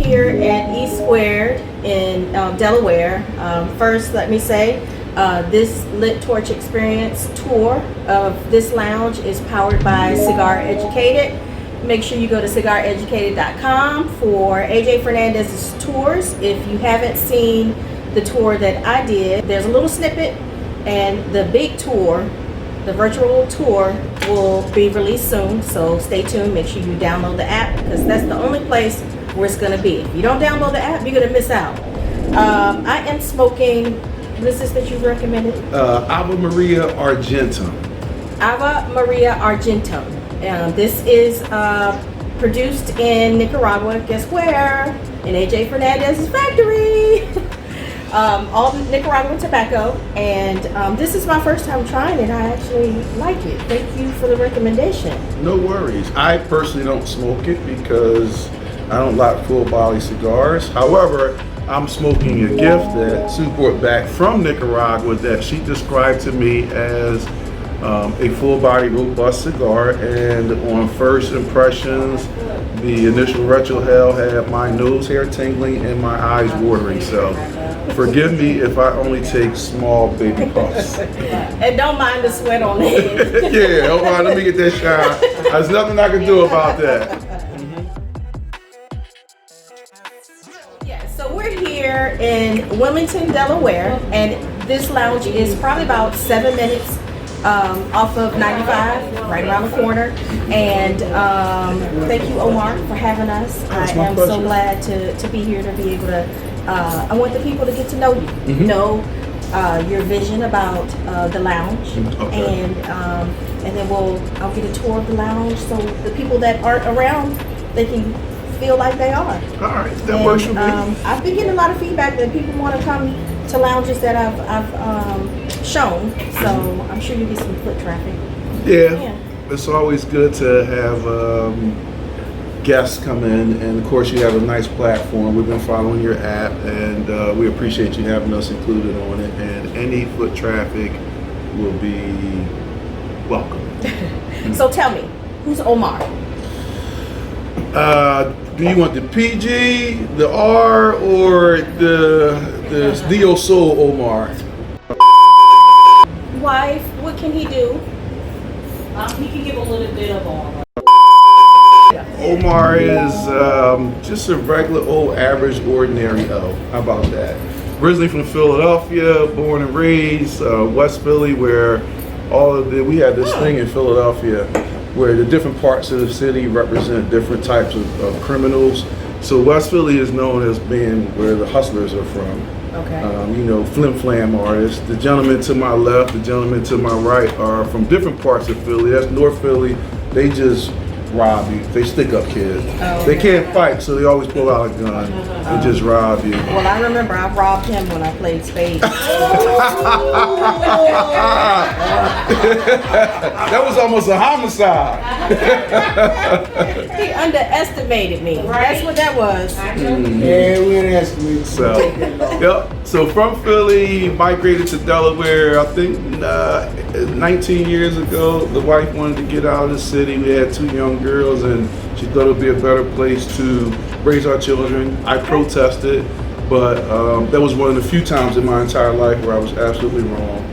here at E Squared in Delaware. First, let me say, this Lit Torch Experience tour of this lounge is powered by Cigar Educated. Make sure you go to cigareducated.com for AJ Fernandez's tours. If you haven't seen the tour that I did, there's a little snippet, and the big tour, the virtual tour, will be released soon, so stay tuned. Make sure you download the app, because that's the only place where it's going to be. If you don't download the app, you're going to miss out. I am smoking, what is this that you've recommended? Ave Maria Argentum. Ave Maria Argentum. This is produced in Nicaragua. Guess where? In AJ Fernandez's factory. All Nicaraguan tobacco, and this is my first time trying it. I actually like it. Thank you for the recommendation. No worries. I personally don't smoke it because I don't like full body cigars. However, I'm smoking a gift that Sue brought back from Nicaragua that she described to me as a full body robust cigar, and on first impressions, the initial retro hell had my nose hair tingling and my eyes watering. So forgive me if I only take small baby puffs. And don't mind the sweat on the head. Yeah, hold on, let me get that shot. There's nothing I can do about that. Yeah, so we're here in Wilmington, Delaware, and this lounge is probably about 7 minutes off of 95, right around the corner. And thank you, Omar, for having us. I am so glad to be here, to be able to, I want the people to get to know you, know your vision about the lounge, and then I'll get a tour of the lounge so the people that aren't around, they can feel like they are. All right, that works for me. I've been getting a lot of feedback that people want to come to lounges that I've shown, so I'm sure you'll get some foot traffic. Yeah, it's always good to have guests come in, and of course you have a nice platform. We've been following your app, and we appreciate you having us included on it, and any foot traffic will be welcome. So tell me, who's Omar? Do you want the PG, the R, or the Dio Soul Omar? Wife, what can he do? He can give a little bit of Omar. Omar is just a regular old average ordinary O. How about that? Originally from Philadelphia, born and raised, West Philly, where we had this thing in Philadelphia where the different parts of the city represent different types of criminals. So West Philly is known as being where the hustlers are from. Okay. Flim Flam artists. The gentleman to my left, the gentleman to my right are from different parts of Philly. That's North Philly. They just rob you. They stick up kids. Oh, they can't fight, so they always pull out a gun and just rob you. Well, I remember I robbed him when I played spades. That was almost a homicide. He underestimated me. Right? That's what that was. Yeah, we underestimated. So from Philly, migrated to Delaware, I think 19 years ago. The wife wanted to get out of the city. We had 2 young girls, and she thought it would be a better place to raise our children. I protested, but that was one of the few times in my entire life where I was absolutely wrong.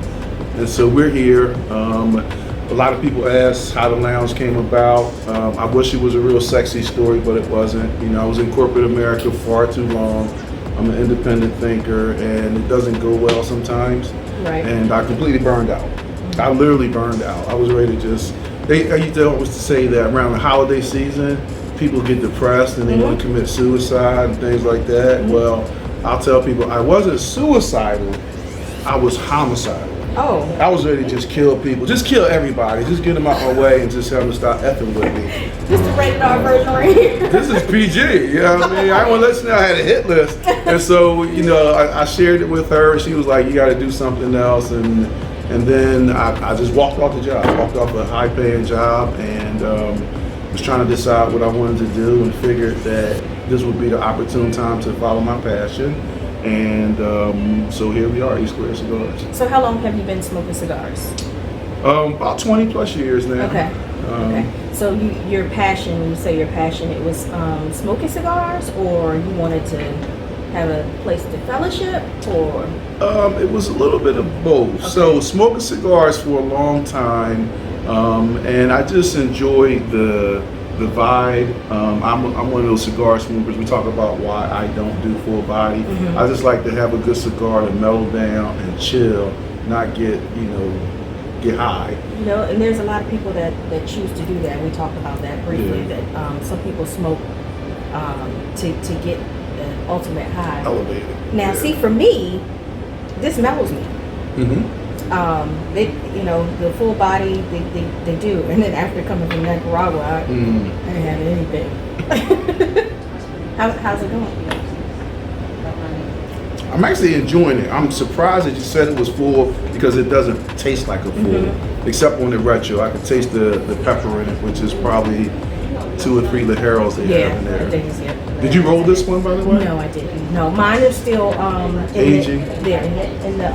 And so we're here. A lot of people ask how the lounge came about. I wish it was a real sexy story, but it wasn't. I was in corporate America far too long. I'm an independent thinker, and it doesn't go well sometimes. Right. And I completely burned out. I literally burned out. I was ready to just, I used to always say that around the holiday season, people get depressed and they want to commit suicide and things like that. Well, I'll tell people I wasn't suicidal, I was homicidal. Oh. I was ready to just kill people, just kill everybody, just get them out my way and just have them stop effing with me. This is the rated R version right here. This is PG, you know what I mean? I want to let you know I had a hit list. And so, I shared it with her, and she was like, you got to do something else. And then I just walked off the job, walked off a high paying job, and was trying to decide what I wanted to do, and figured that this would be the opportune time to follow my passion. And so here we are, E Squared Cigar Lounge. So how long have you been smoking cigars? About 20 plus years now. Okay. Okay. So your passion, when you say your passion, it was smoking cigars, or you wanted to have a place to fellowship, or? It was a little bit of both. Okay. So smoking cigars for a long time, and I just enjoyed the vibe. I'm one of those cigar smokers. We talk about why I don't do full body. Mm-hmm. I just like to have a good cigar to mellow down and chill, not get high. You know, and there's a lot of people that choose to do that. We talked about that briefly. Yeah. That some people smoke to get the ultimate high. Elevated. Now, Yeah. see, for me, this mellows me. Mm-hmm. They, the full body, they do. And then after coming from Nicaragua, I didn't have anything. How's it going? I'm actually enjoying it. I'm surprised that you said it was full because it doesn't taste like a full, except on the retro. I can taste the pepper in it, which is probably 2 or 3 Ligeros they have in there. I think it's, yeah. Did you roll this one, by the way? No, I didn't. No, mine is still Aging? In the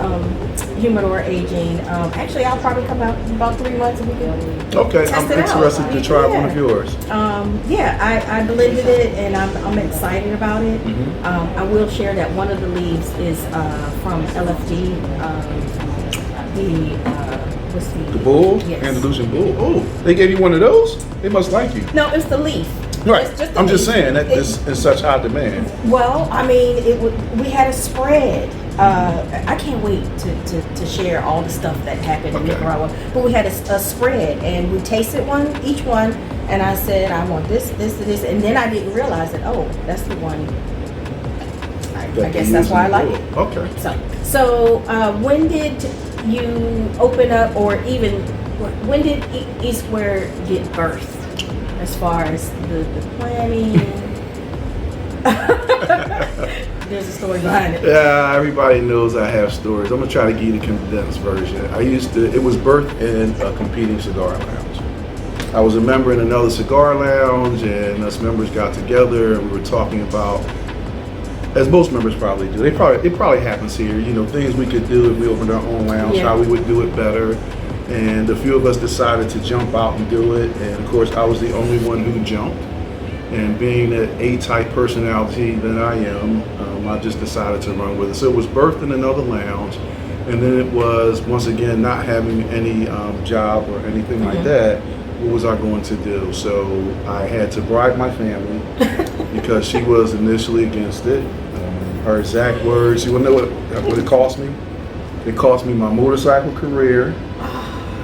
humidor aging. Actually, I'll probably come out in about 3 months if we can. Okay, Test I'm it out. interested to try one Yeah. of yours. I blended it and I'm excited about it. I will share that one of the leaves is from LFD. The bull? Yes. Andalusian bull. Oh, they gave you one of those? They must like you. No, it's the leaf. Right. It's just the I'm just leaf. saying that it's in such high demand. Well, I mean, we had a spread. I can't wait to share all the stuff that happened in Okay. Nicaragua. But we had a spread, and we tasted each one, and I said, I want this, and then I didn't realize that, oh, that's the one. I guess that's why I like it. Okay. So when did you open up, or even when did E Squared get birthed? As far as the planning, there's a story behind it. Yeah, everybody knows I have stories. I'm gonna try to give you the condensed version. It was birthed in a competing cigar lounge. I was a member in another cigar lounge, and us members got together and we were talking about, as most members probably do, it probably happens here, things we could do if we opened our own lounge, Yeah. how we would do it better. And a few of us decided to jump out and do it, and of course I was the only one who jumped. And being an A-type personality that I am, I just decided to run with it. So it was birthed in another lounge, and then it was, once again, not having any job or anything like that, what was I going to do? So I had to bribe my family because she was initially against it. Her exact words, you want to know what it cost me? It cost me my motorcycle career.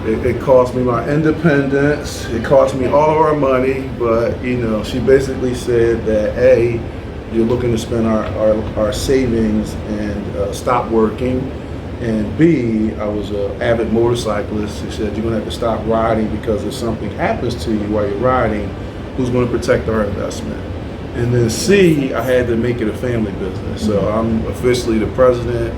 It cost me my independence. It cost me all of our money, but she basically said that A, you're looking to spend our savings and stop working, and B, I was an avid motorcyclist. She said you're gonna have to stop riding because if something happens to you while you're riding, who's gonna protect our investment? And then C, I had to make it a family business. So I'm officially the president.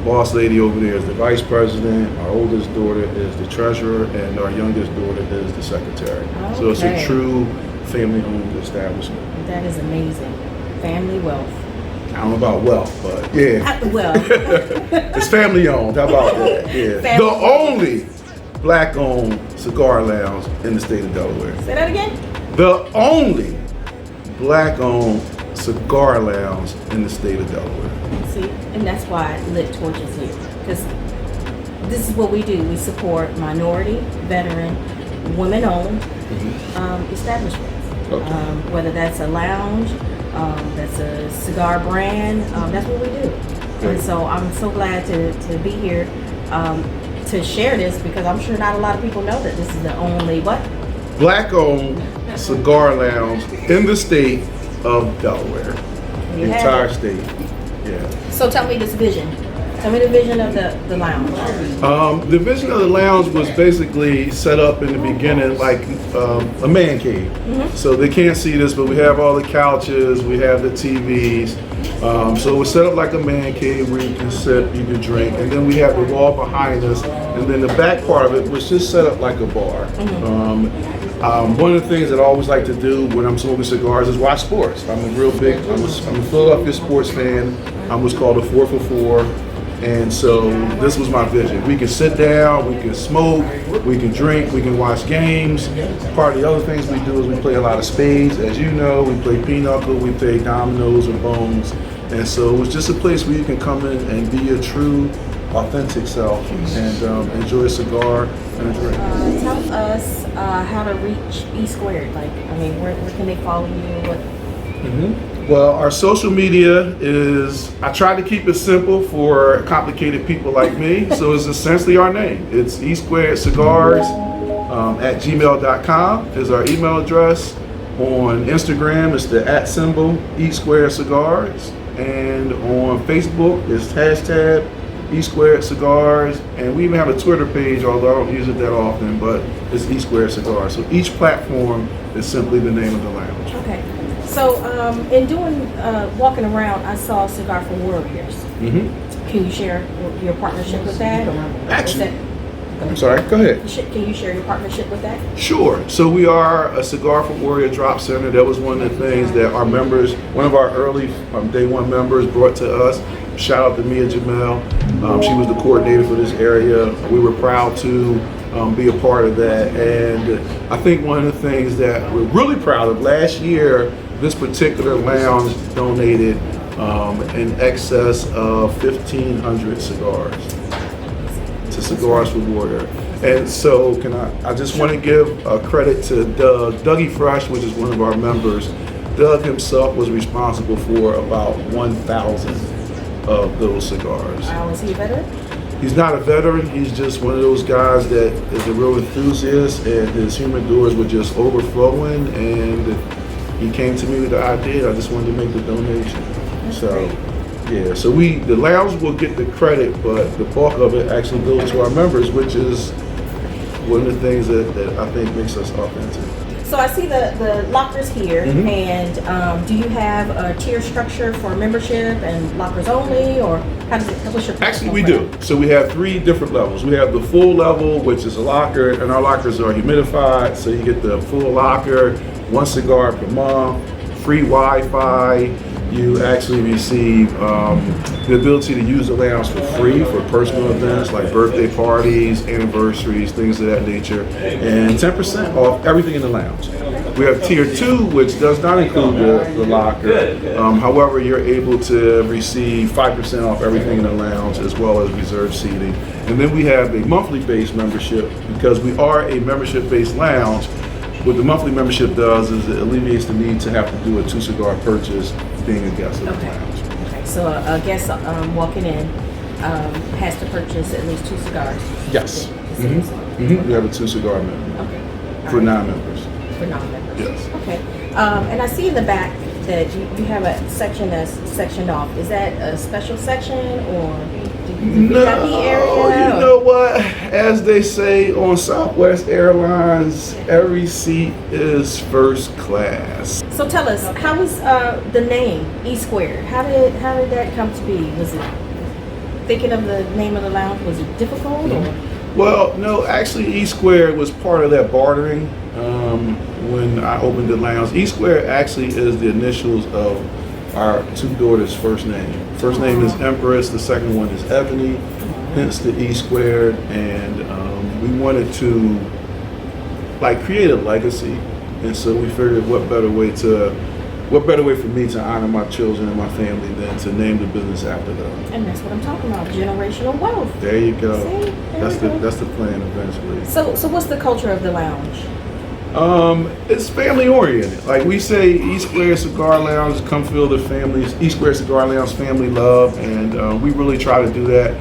Boss lady over there is the vice president, our oldest daughter is the treasurer, and our youngest daughter is the secretary. Okay. So it's a true family-owned establishment. That is amazing. Family wealth. I don't know about wealth, but yeah. Well, It's family-owned, how about that? Yeah. Family The only black-owned cigar lounge in the state of Delaware. say that again. The only black-owned cigar lounge in the state of Delaware. See, and that's why Lit Torch is here, because this is what we do. We support minority, veteran, women-owned establishments. Okay. Whether that's a lounge, that's a cigar brand, that's what we do. And so I'm so glad to be here to share this, because I'm sure not a lot of people know that this is the only Black-owned cigar lounge in the state of Delaware. You have Entire it. state. Yeah. So tell me this vision. Tell me the vision of the lounge. The vision of the lounge was basically set up in the beginning like a man cave. So they can't see this, but we have all the couches, we have the TVs. So it was set up like a man cave where you can sit, you can drink, and then we have the wall behind us, and then the back part of it was just set up like a bar. One of the things that I always like to do when I'm smoking cigars is watch sports. I'm a Philadelphia sports fan. I'm what's called a 4 for 4. And so this was my vision. We can sit down, we can smoke, we can drink, we can watch games. Part of the other things we do is we play a lot of spades. As you know, we play pinochle, we play dominoes or bones. And so it was just a place where you can come in and be your true, authentic self and enjoy a cigar and a drink. Tell us how to reach E Squared. Like, I mean, where can they follow you? What? Well, our social media is, I try to keep it simple for complicated people like me. So it's essentially our name. It's E Squared Cigars at gmail.com is our email address. On Instagram, it's the @ E Squared Cigars. And on Facebook, it's hashtag E Squared Cigars. And we even have a Twitter page, although I don't use it that often, but it's E Squared Cigars. So each platform is simply the name of the lounge. Okay. So, in doing walking around, I saw Cigar for Warriors. Can you share your partnership with that? Or Actually, I'm sorry, go ahead. Can you share your partnership with that? Sure. So we are a Cigar for Warrior drop center. That was one of the things that our members, one of our early day one members brought to us. Shout out to Mia Jamel. She was the coordinator for this area. We were proud to be a part of that. And I think one of the things that we're really proud of, last year, this particular lounge donated in excess of 1,500 cigars to Cigars for Warrior. And so I just want to give credit to Dougie Fresh, which is one of our members. Doug himself was responsible for about 1,000 of those cigars. Wow, is he a veteran? He's not a veteran, he's just one of those guys that is a real enthusiast, and his humidors were just overflowing, and he came to me with the idea. I just wanted to make the donation. That's So great. yeah, so the lounge will get the credit, but the bulk of it actually goes to our members, which is one of the things that I think makes us authentic. So I see the lockers here, and do you have a tier structure for membership and lockers only, or how does it? What's your Actually, we do. So we have 3 different levels. We have the full level, which is a locker, and our lockers are humidified, so you get the full locker, 1 cigar per month, free Wi-Fi. You actually receive the ability to use the lounge for free for personal events like birthday parties, anniversaries, things of that nature, and 10% off everything in the lounge. We have tier 2, which does not include the locker. However, you're able to receive 5% off everything in the lounge as well as reserved seating. And then we have a monthly based membership because we are a membership based lounge. What the monthly membership does is it alleviates the need to have to do a 2 cigar purchase being a guest of the lounge. Okay, so a guest walking in has to purchase at least 2 cigars. Yes. We have a 2 cigar minimum Okay. for non-members. For non-members. Yes. Okay. And I see in the back that you have a section that's sectioned off. Is that a special section or VIP area? You know what? As they say on Southwest Airlines, every seat is first class. So tell us, how was the name E Squared? How did that come to be? Was it thinking of the name of the lounge? Was it difficult? Or? Well, no, actually E Squared was part of that bartering when I opened the lounge. E Squared actually is the initials of our 2 daughters' first name. First name is Empress, the second one is Ebony, hence the E Squared, and we wanted to create a legacy, and so we figured what better way for me to honor my children and my family than to name the business after them. And that's what I'm talking about, generational wealth. There you go. See? That's the plan eventually. So what's the culture of the lounge? It's family oriented. Like we say, E Squared Cigar Lounge, come feel the families. E Squared Cigar Lounge, family love, and we really try to do that.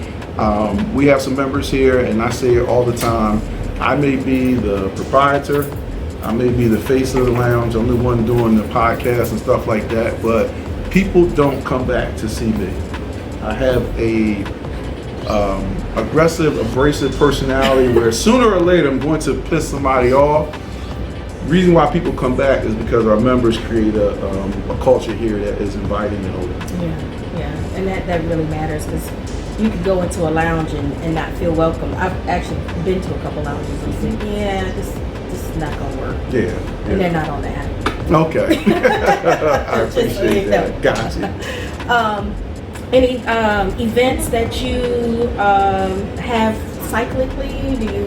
We have some members here, and I say it all the time. I may be the proprietor, I may be the face of the lounge. I'm the one doing the podcast and stuff like that, but people don't come back to see me. I have a aggressive, abrasive personality where sooner or later I'm going to piss somebody off. Reason why people come back is because our members create a culture here that is inviting and open. Yeah, and that really matters because you could go into a lounge and not feel welcome. I've actually been to a couple lounges and said, yeah, this is not gonna work. Yeah. And they're not on the app. Okay. I appreciate that. Gotcha. Any events that you have cyclically? Do you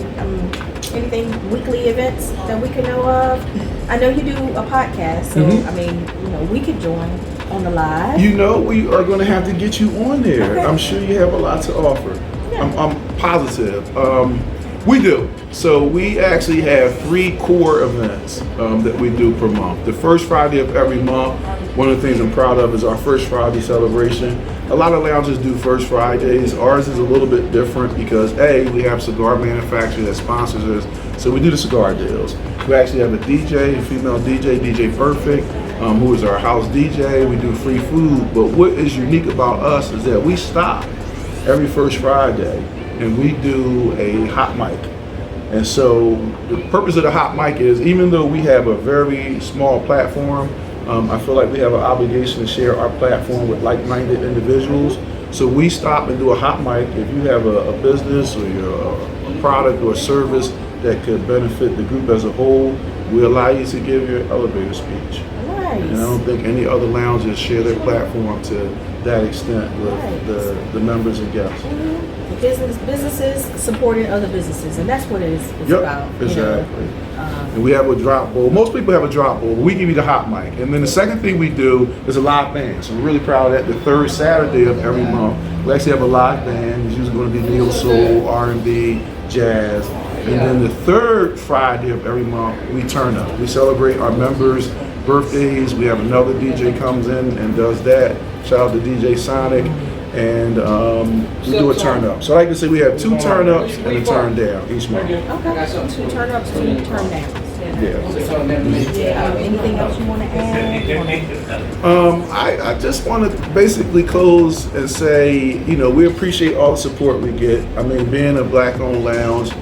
anything weekly events that we can know of? I know you do a podcast, so I mean, we could join on the live. We are going to have to get you on there. Okay. I'm sure you have a lot to offer. Yeah. I'm positive. We do. So we actually have 3 core events that we do per month. The first Friday of every month, one of the things I'm proud of is our First Friday celebration. A lot of lounges do First Fridays. Ours is a little bit different because we have cigar manufacturers that sponsors us. So we do the cigar deals. We actually have a DJ, a female DJ, DJ Perfect, who is our house DJ. We do free food. But what is unique about us is that we stop every First Friday and we do a hot mic. And so the purpose of the hot mic is, even though we have a very small platform, I feel like we have an obligation to share our platform with like-minded individuals. So we stop and do a hot mic. If you have a business or a product or a service that could benefit the group as a whole, we allow you to give your elevator speech. Nice. And I don't think any other lounges share their platform to that extent with the members and guests. Businesses supporting other businesses, and that's what it's about. Exactly. And we have a drop bowl. Most people have a drop bowl. We give you the hot mic. And then the second thing we do is a live band. So we're really proud of that. The third Saturday of every month, we actually have a live band. It's usually going to be neo soul, R&B, jazz. And then the third Friday of every month, we turn up. We celebrate our members' birthdays. We have another DJ comes in and does that. Shout out to DJ Sonic. And we do a turn up. So like I said, we have 2 turn ups and a turn down each month. Okay. 2 turn ups, 2 turn downs. Yeah. Anything else you want to add? I just want to basically close and say, we appreciate all the support we get. I mean, being a black-owned lounge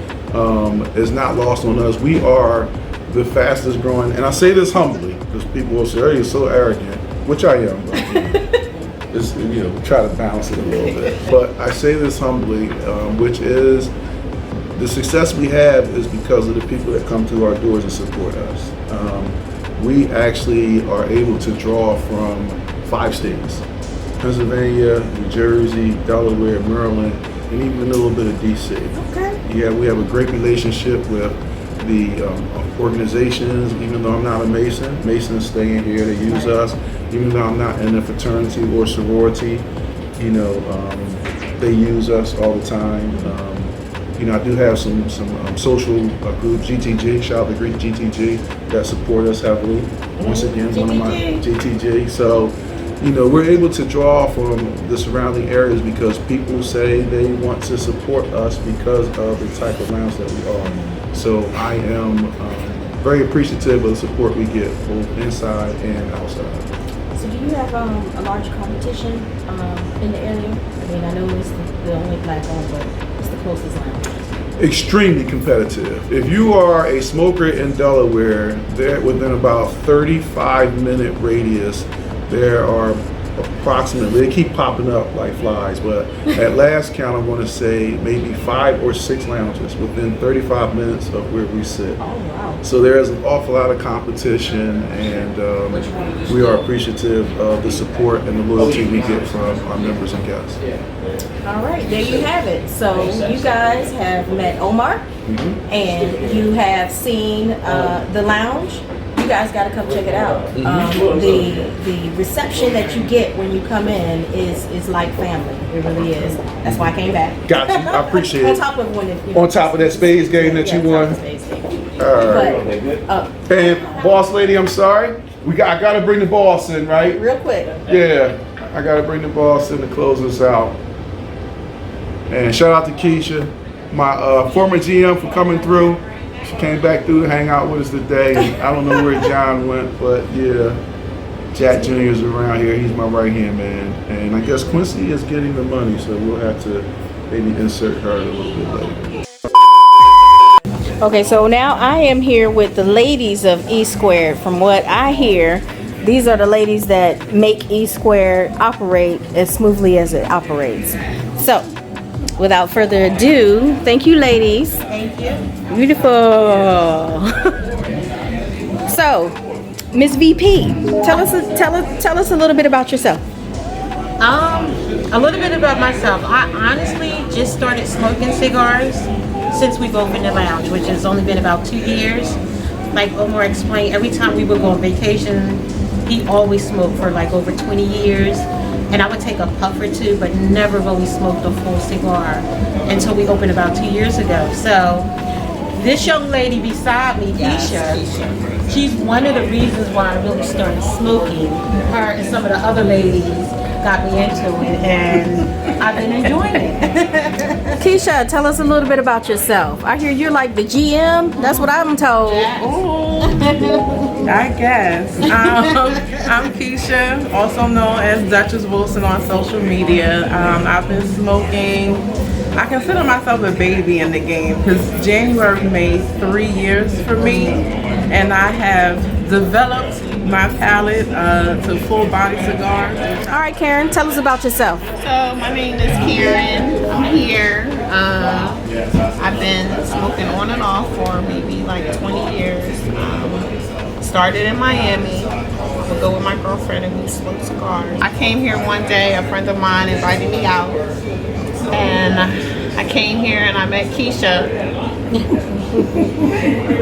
is not lost on us. We are the fastest growing, and I say this humbly because people will say, "Oh, you're so arrogant," which I am. But, try to balance it a little bit. But I say this humbly, which is the success we have is because of the people that come through our doors and support us. We actually are able to draw from 5 states: Pennsylvania, New Jersey, Delaware, Maryland, and even a little bit of DC. Okay. Yeah, we have a great relationship with the organizations. Even though I'm not a Mason, Masons stay in here, they use us. Even though I'm not in a fraternity or sorority, they use us all the time. I do have some social groups, GTG, shout out to Greek GTG, that support us heavily. Once again, one of my GTG. So, we're able to draw from the surrounding areas because people say they want to support us because of the type of lounge that we are. So I am very appreciative of the support we get both inside and outside. So do you have a large competition in the area? I mean, I know it's the only black owned, but it's the closest lounge. Extremely competitive. If you are a smoker in Delaware, there within about 35-minute radius, there are approximately, they keep popping up like flies, but at last count, I want to say maybe 5 or 6 lounges within 35 minutes of where we sit. Oh, wow. So there is an awful lot of competition, and we are appreciative of the support and the loyalty we get from our members and guests. All right, there you have it. So you guys have met Omar, and you have seen the lounge. You guys got to come check it out. The reception that you get when you come in is like family. It really is. That's why I came back. Got you. I appreciate it. On top of when On top of that spades game that you won. All right. And boss lady, I'm sorry. I got to bring the boss in, right? Real quick. Yeah, I got to bring the boss in to close us out. And shout out to Keisha, my former GM, for coming through. She came back through to hang out with us today. I don't know where John went, but yeah, Jack Jr. is around here. He's my right-hand man. And I guess Quincy is getting the money, so we'll have to maybe insert her a little bit later. Okay, so now I am here with the ladies of E Squared. From what I hear, these are the ladies that make E Squared operate as smoothly as it operates. So, without further ado, thank you, ladies. Thank you. Beautiful. So, Ms. VP, tell us a little bit about yourself. A little bit about myself. I honestly just started smoking cigars since we've opened the lounge, which has only been about 2 years. Like Omar explained, every time we would go on vacation, he always smoked for like over 20 years. And I would take a puff or two, but never really smoked a full cigar until we opened about 2 years ago. So this young lady beside me, Keisha, she's one of the reasons why I really started smoking. Her and some of the other ladies got me into it, and I've been enjoying it. Keisha, tell us a little bit about yourself. I hear you're like the GM. That's what I'm told. I guess. I'm Keisha, also known as Duchess Wilson on social media. I've been smoking. I consider myself a baby in the game because January made 3 years for me, and I have developed my palate to full body cigars. All right, Karen, tell us about yourself. So my name is Karen. I'm here. I've been smoking on and off for maybe like 20 years. Started in Miami. I would go with my girlfriend and we smoked cigars. I came here one day. A friend of mine invited me out, and I came here and I met Keisha.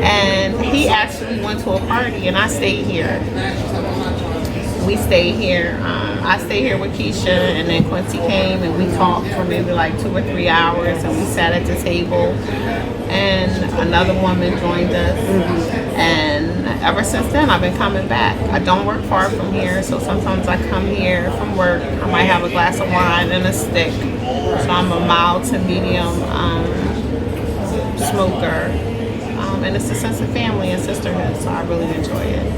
And he actually went to a party and I stayed here. We stayed here. I stayed here with Keisha, and then Quincy came and we talked for maybe like 2 or 3 hours, and we sat at the table and another woman joined us. And ever since then I've been coming back. I don't work far from here, so sometimes I come here from work. I might have a glass of wine and a stick. So I'm a mild to medium smoker, and it's a sense of family and sisterhood, so I really enjoy it.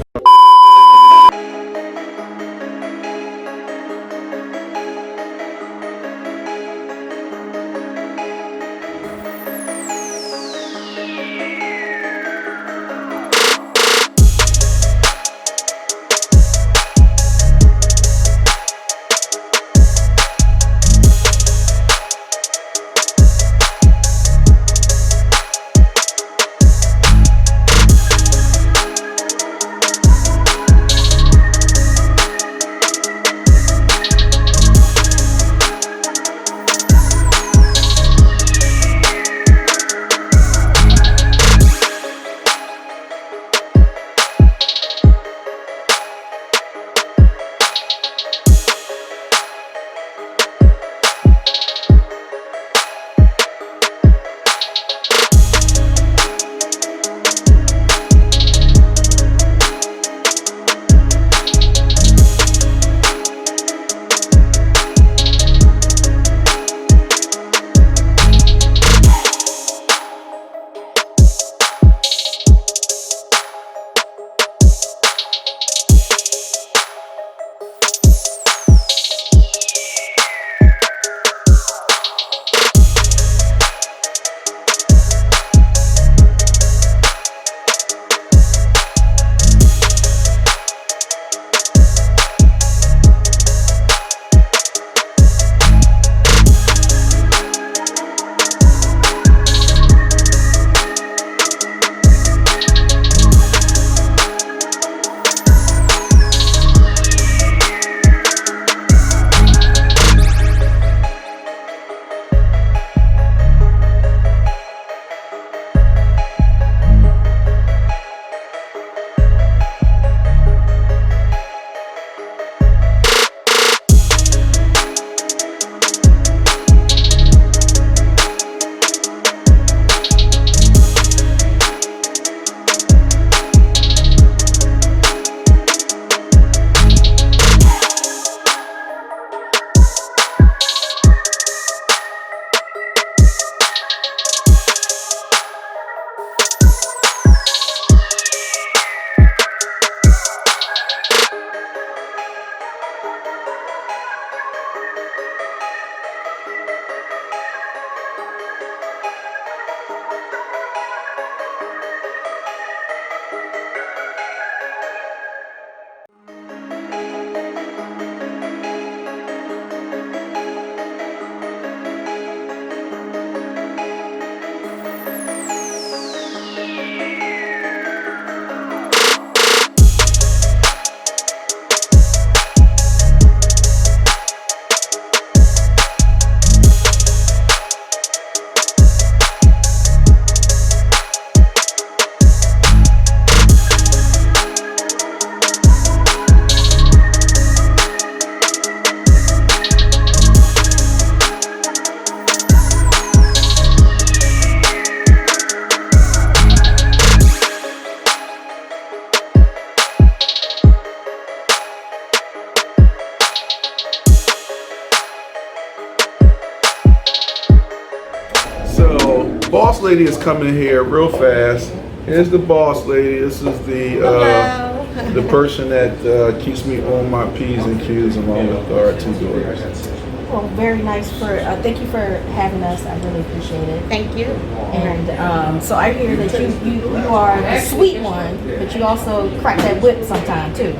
boss lady is coming here real fast. Here's the boss lady. This is the person that keeps me on my P's and Q's along with our 2 daughters. Well, very nice thank you for having us. I really appreciate it. Thank you. And so I hear that you are the sweet one, but you also crack that whip sometime too.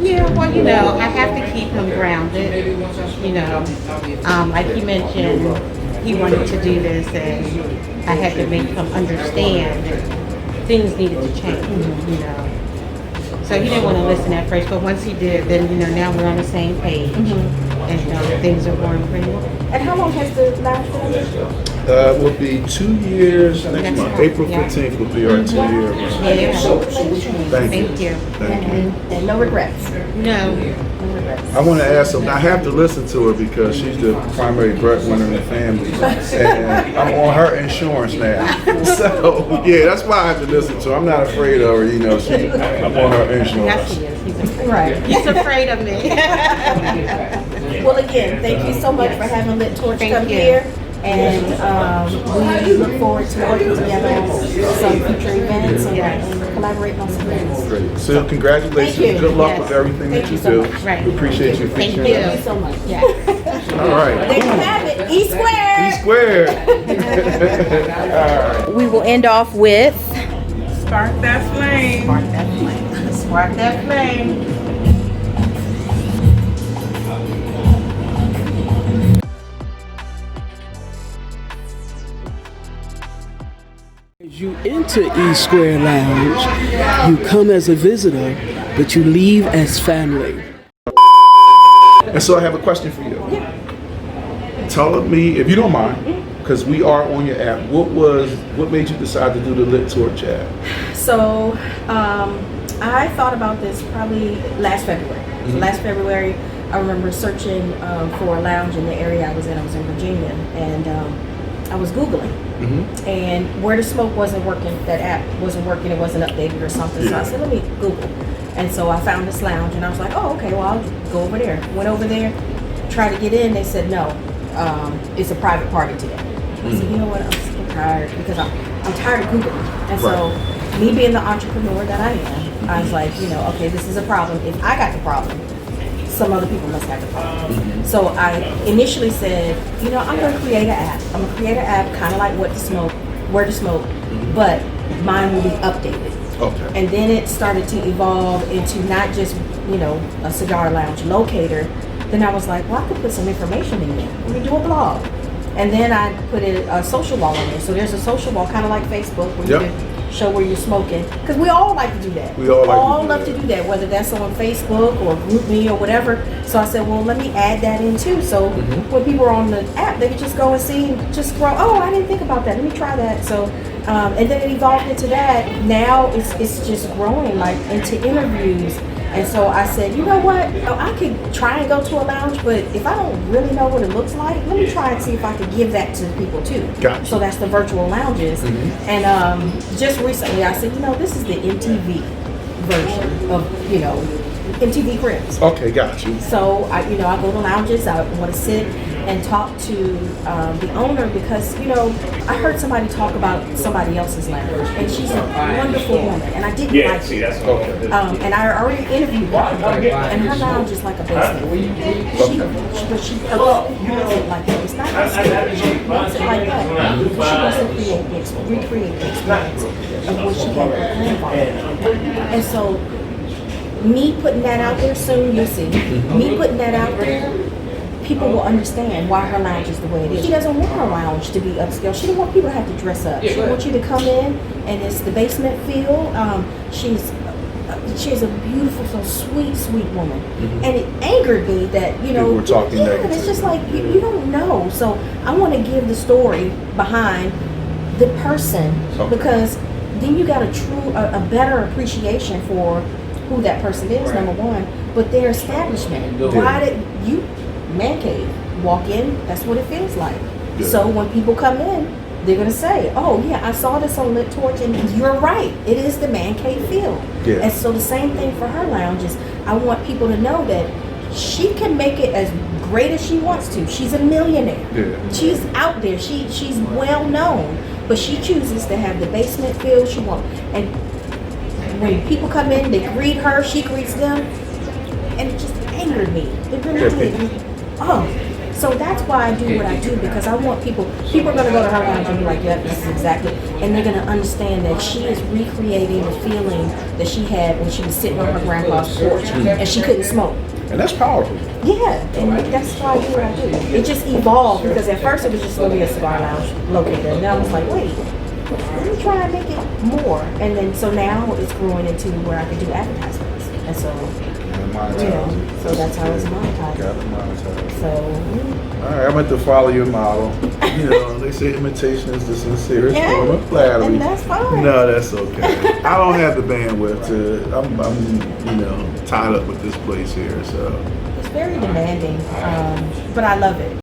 Yeah, well, you know, I have to keep him grounded. You know, like you mentioned, he wanted to do this, and I had to make him understand that things needed to change. You know, so he didn't want to listen at first, but once he did, then you know, now we're on the same page, and things are going pretty well. And how long has the lounge been? Will be 2 years next month. April 15th will be our 2 year. Yeah. Thank you. And no regrets. No. I want to ask something. I have to listen to her because she's the primary breadwinner in the family, and I'm on her insurance now. So yeah, that's why I have to listen to her. I'm not afraid of her. You know, I'm on her Yes, insurance. he is. He's afraid. Right. He's afraid of me. Well, again, thank you so much for having Lit Torch Thank come you. here. And we look forward to working together on some future events and collaborating on some things. Great. So congratulations. Thank you. Good luck Yes. with everything Thank that you you so do. much. Right. We appreciate you Thank featuring you. Thank you us. so much. Yes. All right. There you have it. E E Squared. Squared. All right. We will end off with Spark that flame. Spark that flame. Spark that flame. As you enter E Squared Lounge, you come as a visitor, but you leave as family. And so I have a question for you. Tell me, if you don't mind, because we are on your app, what made you decide to do the Lit Torch app? So I thought about this probably last February. Last February, I remember searching for a lounge in the area I was in. I was in Virginia, and I was Googling. And Where to Smoke wasn't working. That app wasn't working. It wasn't updated or something. So I said, let me Google. And so I found this lounge, and I was like, oh, okay, well, I'll go over there. Went over there, tried to get in. They said, no, it's a private party today. I said, you know what, I'm sick tired because I'm tired of Googling. And so me being the entrepreneur that I am, I was like, you know, okay, this is a problem. If I got the problem, some other people must have the problem. So I initially said, you know, I'm going to create an app. I'm going to create an app kind of like Where to Smoke, but mine will be updated. Okay. And then it started to evolve into not just, you know, a cigar lounge locator. Then I was like, well, I could put some information in there. Let me do a blog. And then I put a social wall in there. So there's a social wall, kind of like Facebook, where you can show where you're smoking. Because we all like to do that. We all love to do that, whether that's on Facebook or GroupMe or whatever. So I said, well, let me add that in too. So when people are on the app, they can just go and see, just scroll, oh, I didn't think about that. Let me try that. So, and then it evolved into that. Now it's just growing like into interviews. And so I said, you know what? I could try and go to a lounge, but if I don't really know what it looks like, let me try and see if I could give that to people too. Gotcha. So that's the virtual lounges. And just recently I said, you know, this is the MTV version of, you know, MTV Cribs. Okay, got you. So I go to lounges. I want to sit and talk to the owner because, you know, I heard somebody talk about somebody else's lounge, and she's a wonderful woman, and I didn't like it. And I already interviewed her, and her lounge is like a basement. She purposely has it like that. It's not just she wants it like that because she wants to recreate the experience of what she had her grandfather. And so, me putting that out there soon, you'll see. Me putting that out there, people will understand why her lounge is the way it is. She doesn't want her lounge to be upscale. She doesn't want people to have to dress up. She wants you to come in and it's the basement feel. She's a beautiful, so sweet woman. And it angered me that, you know, People were talking negative. it's just like, you don't know. So I want to give the story behind the person because then you got a better appreciation for who that person is, number one, but their establishment. Why did you, man cave, walk in, that's what it feels like. So when people come in, they're going to say, oh yeah, I saw this on Lit Torch, and you're right, it is the man cave feel. And so the same thing for her lounges. I want people to know that she can make it as great as she wants to. She's a millionaire. She's out there. She's well known. but she chooses to have the basement feel. She wants, and when people come in, they greet her, she greets them, and it just angered me. It really did. Oh, so that's why I do what I do, because I want people are going to go to her lounge and be like, yep, this is exactly, and they're going to understand that she is recreating the feeling that she had when she was sitting on her grandpa's porch and she couldn't smoke. And that's powerful. Yeah, and that's why I do what I do. It just evolved, because at first it was just going to be a cigar lounge located, and then I was like, wait, let me try and make it more. And then, so now it's growing into where I can do advertisements. And so, you know, so that's how it's monetized. So, all right, I meant to follow your model. You know, they say imitation is the sincerest form of flattery. and that's fine. No, that's okay. I don't have the bandwidth to. I'm you know, tied up with this place here. So It's very demanding, but I love it.